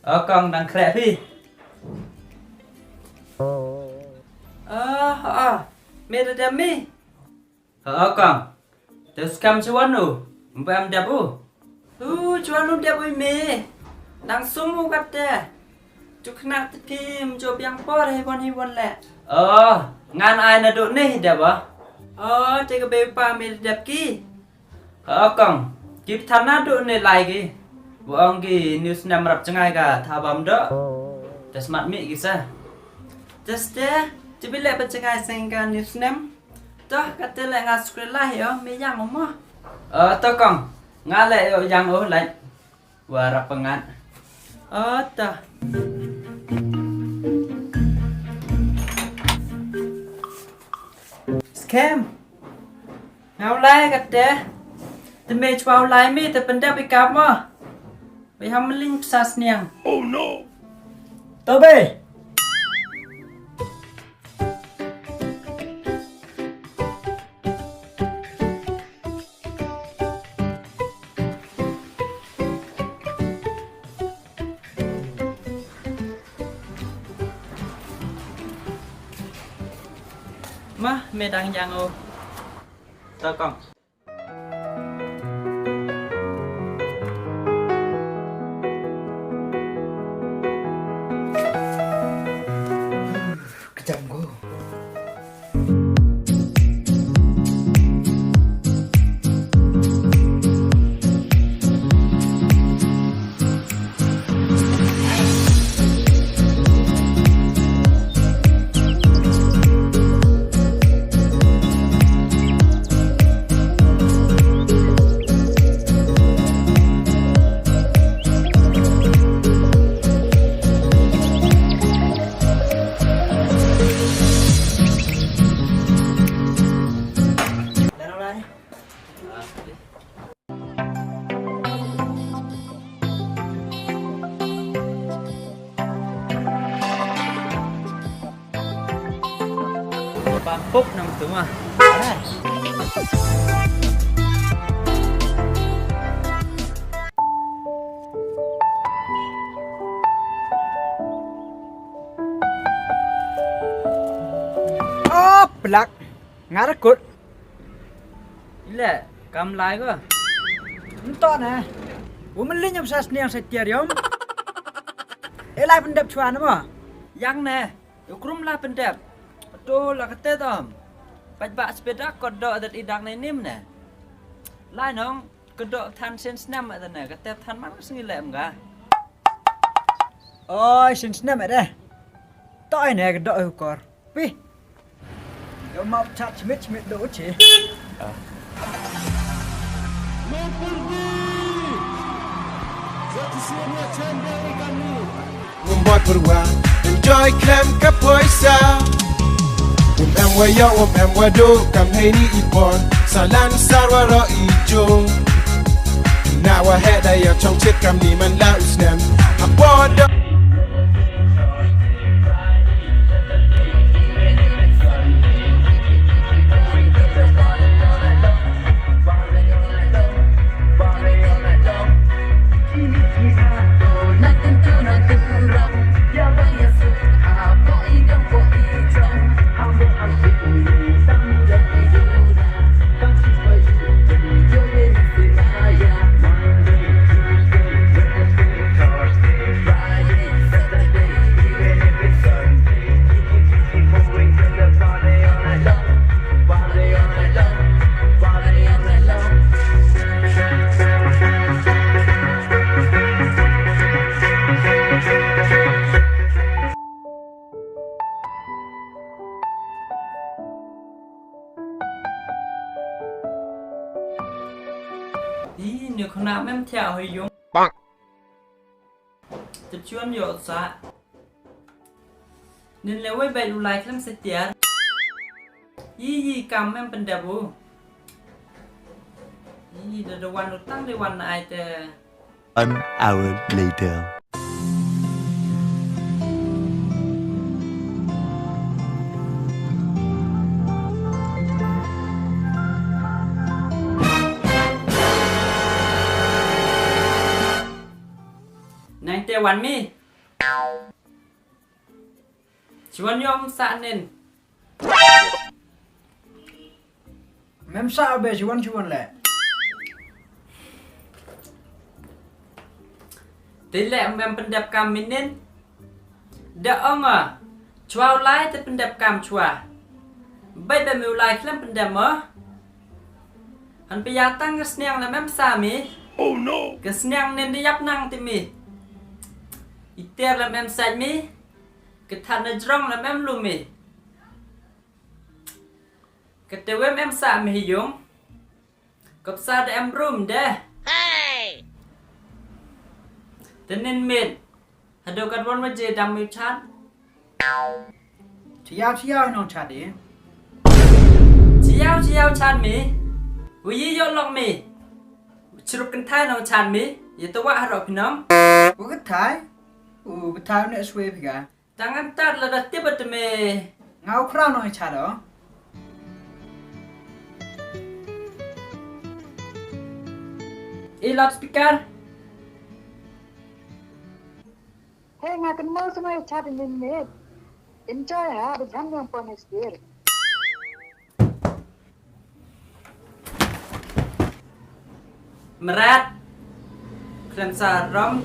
Con đang khỏe phi. Mẹ đã đẹp mi. Con. Terus kamu cuan lu. Mbak am đẹp u. Cuan lu đẹp ui mẹ. Đang sung kata. Chuk nak tim cho biang por hewan lẹ. Ngan ai na độ này đẹp à? Thế cái bê pa mẹ đẹp ki. Con. Kip tham na độ này lại ki. Buang ki news nam rap cengai ka thabam do. Tas mat mi kisa. Tas te Cebi lek pencengai sehingga news nam. Toh kata lek ngas sekolah ya, me yang omah. Toh kong. Ngalek yo yang lek. Warap pengat. Toh. Scam. Ngau lai kata. Teme chwau lai mi te pendap ikap mo. Bây hâm linh sas niang. Oh no. Tobe. Mah, mẹ đang giang ô. Tao con. Kejam go. Pampuk nang tu mah. Pelak. Ngarekut. Ile, kam lai ko. Entah nah. Women linyam sas niang setiarium. Elai pendap cuan apa? Yang ne, ukrum lah pendap. Betul lah kata tom. Bak sepeda kodok adat idang ni nim ne. Lai nong kodok than sen snam adat ne. Kata than mana sengilek enggak? Oi, sinsnam ada. Toy ne kedok ukor. Pi. Yo mau chat smith do ce. Membuat beruang enjoy krem kapoisa. Waya wado kam heni ipon salan sarwara ijo. Nawa heda ya chong chit kam ni man la usnem. Aboda Nếu không làm em theo hơi dùng. Tập chuyên dụ xã. Nên nếu với bài lưu lại khám sẽ tiết. Gì cầm em bên đẹp u. Đãวันđược tăng điวันai tè. 1 hour later. Nang teวันmi Chuan yom sa nen. Mem sa be chuan le. Tỷ lệ mem pendap kam minin. Da onga. Chua lai te pendap kam chua. Bai be miu lai klam pendam mo. Han pe ya tang kesniang la mem sa mi. Oh no. Kesniang nen di yap nang ti mi. Iter la mem sa mi. Cái thằng này rong là em luôn mì. Cái tiêu em xả mì dùng. Cặp xa để em rùm đê. Thế nên mình hãy đồ cắt vốn mà dễ đam mê chát. Chỉ ao nó chát đi. Chỉ ao chát mì. Vì gì dọn lọc mì. Chỉ rụp cân thai nó chát mì. Vậy tôi quá rồi phí nóng. Ủa cái thái nó xuê phí cả. Tangan tat là đặt tiếp bật mì. Ngao khao nó chát đó. Loudspeaker. Hey, ngakan mau semua chat in minute. Enjoy ha, the jam yang pon is there. Merat. Klan sa rom.